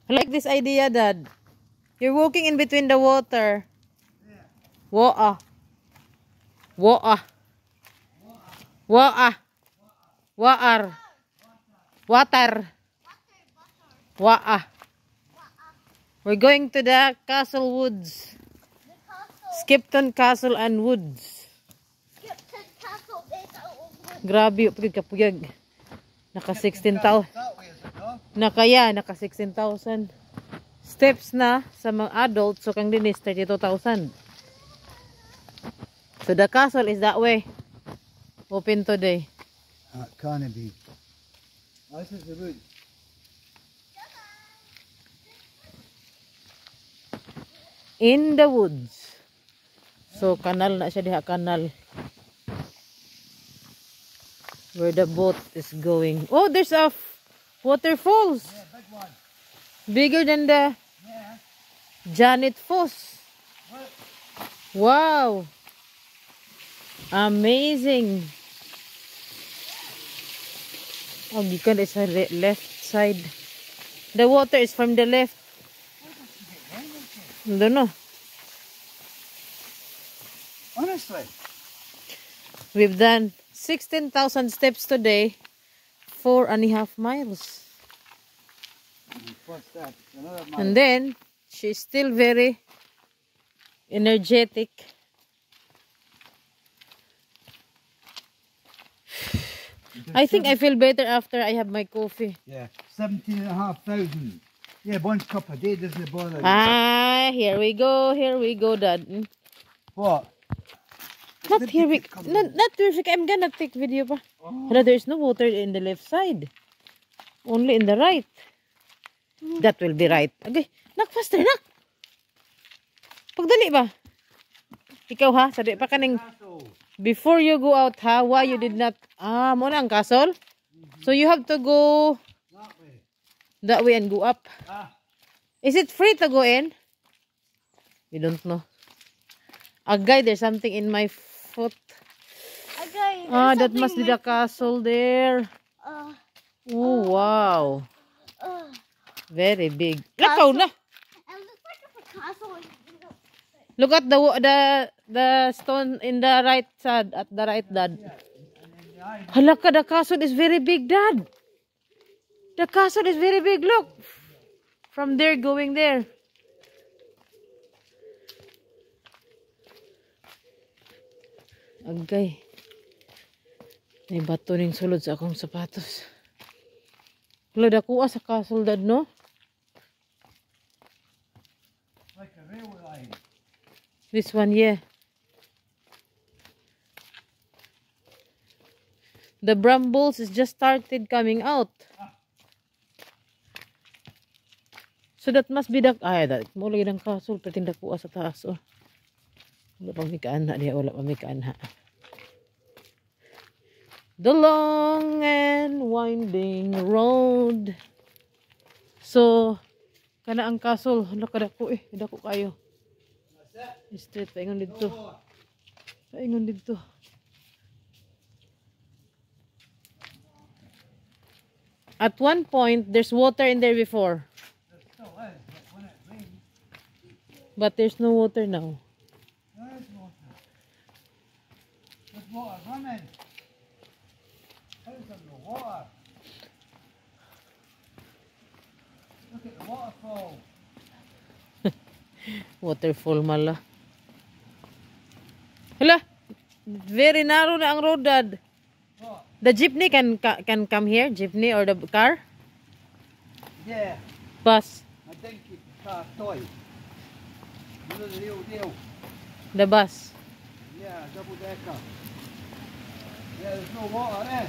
I like this idea, Dad. You're walking in between the water. Water. Water. Water. Water. Water. Water. We're going to the Castle Woods. Skipton Castle and Woods. Skipton Castle is over. Grabe, pagkapuyag. Naka 16,000. Naka 16,000 steps na sa mga adults. So kang dinis 32,000. So the castle is that way. Open today. Can't be. This is the wood. In the woods. So kanal na siya diha, kanal. Where the boat is going. Oh, there's a waterfalls. Yeah, big one. Bigger than the Janet Falls. Wow. Amazing. Oh, you can is left side. The water is from the left. I don't know. Honestly. We've done 16,000 steps today. 4.5 miles. What's that? Another mile. And then, she's still very energetic. I think I feel better after I have my coffee. Yeah, 17,500. Yeah, one cup a day doesn't bother you. Ah, here we go, Dad. What? Not here we, not perfect. I'm gonna take video pa. Hello, there's no water in the left side. Only in the right. That will be right. Okay, nak faster, nak. Pagdali ba? Ikaw ha, sadi pa kaning. Before you go out ha, why you did not, muna ang castle? So you have to go that way and go up. Is it free to go in? We don't know. Agay, there's something in my foot. Agay, That must be the castle there. Oh, wow. Very big. Lakaw na. It looks like it's a castle. Look at the stone in the right side, at the right, Dad. Halaka, the castle is very big, Dad. The castle is very big. Look. From there going there. Agay. May bato ning sulod sa akong sapatos. Wala dakuha sa castle, Dad, no? Like a railway line. This one, yeah. The brambles is just started coming out. So that must be the, that mo lagi ng castle, pating dakuha sa taas, oh. Wala pa mikaan na diya, wala pa mikaan ha. The long and winding road. So, kana ang castle, hala kadako dako kayo. Straight, paingon dito. Paingon dito. At one point, there's water in there before. There still is, but when it rains, But there's no water now. there is water. There's water running. How's there no water? Look at the waterfall. Waterfall mala. Hala, very narrow na ang road, Dad. What? The jeepney can come here, jeepney or the car? Yeah, Bus. I think it's a toy. You know the real deal. The bus. Yeah, double decker. Yeah, there's no water there.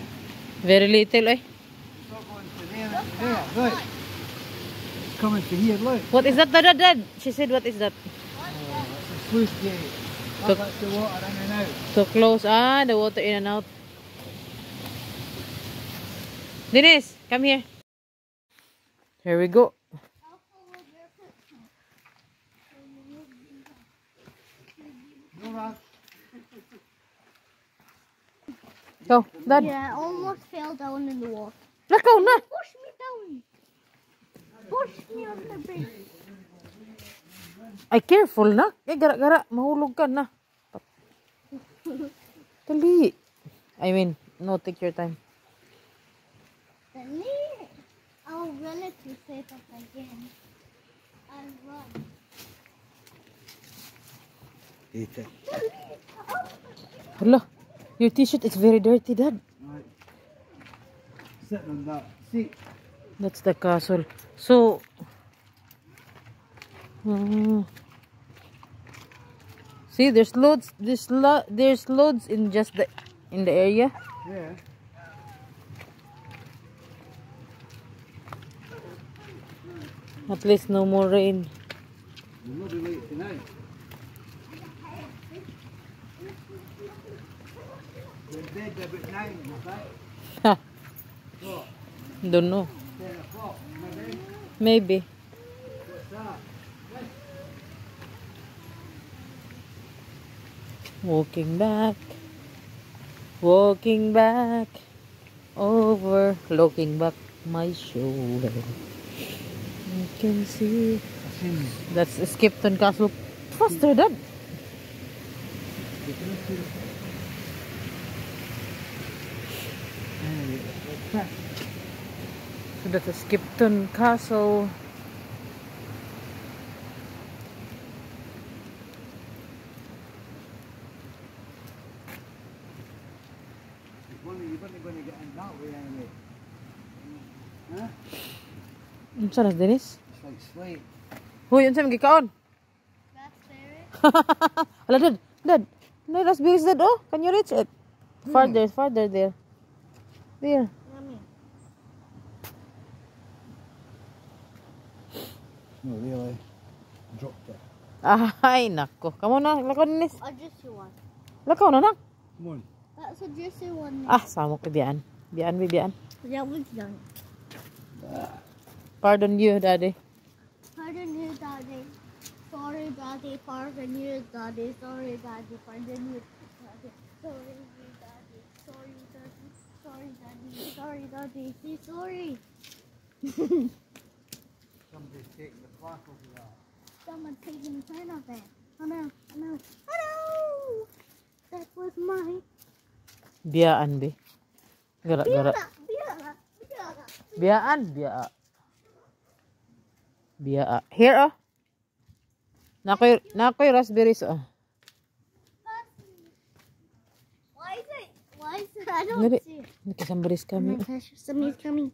Very little, eh? It's not going to there and there. Look. It's coming to here, look. What is that, Dad? She said, what is that? It's a sluice gate. So- That's the water in and out. So close. The water in and out. Dennis, come here. Here we go. No, Ralph. Go, Dad. Yeah, I almost fell down in the water. Lakaw na. Push me down. Push me on the bed. Ay, careful na. Eh, gara-gara. Mahulog ka na. Dali. I mean, no, take your time. Dali. I'll run it to save up again. I'll run. Eat it. Hala, your t-shirt is very dirty, Dad. Right. Sit on that seat. That's the castle. So, see, there's loads. There's loads in just in the area. Yeah. At least no more rain. We'll not be late tonight. We're in bed about 9, okay? Ha, What? don't know. 10 o'clock, maybe? Maybe. What's that? Walking back. Walking back. Over. Looking back my shoulder. You can see. That's Skipton Castle. Faster, Dad. So that's a Skipton Castle. You're only going to get in that way anyway. Huh? Unsa na, Dennis? It's like slate. Hoy, unsa man gikaon? Raspberry. Hala, Dad. No, raspberries, Dad. Oh, can you reach it? Farther there. There. Yummy. No, really. Dropped it. Ay, nako. Kamu na, lakaw na, Dennis. A juicy one. Lakaw na, nak. Come on. That's a juicy one. Ah, samok ka biyaan. Biyaan. That was done. Pardon you, Daddy. Pardon you, Daddy. Sorry, Daddy. Pardon you, Daddy. Sorry, Daddy. Pardon you, Daddy. Sorry, Daddy. Sorry, Daddy. Sorry, Daddy. Sorry, Daddy. Say sorry. Somebody's taking the clock over that. Someone's taking the turn of it. Oh no. Oh no. Oh no. That was mine. Biyaan, be. Gara. Biara. Biyaan. Here, oh. Nakoy raspberries, oh. Why is it? I don't Dali. see it. Nakasambaris kami. Oh my gosh, somebody's coming.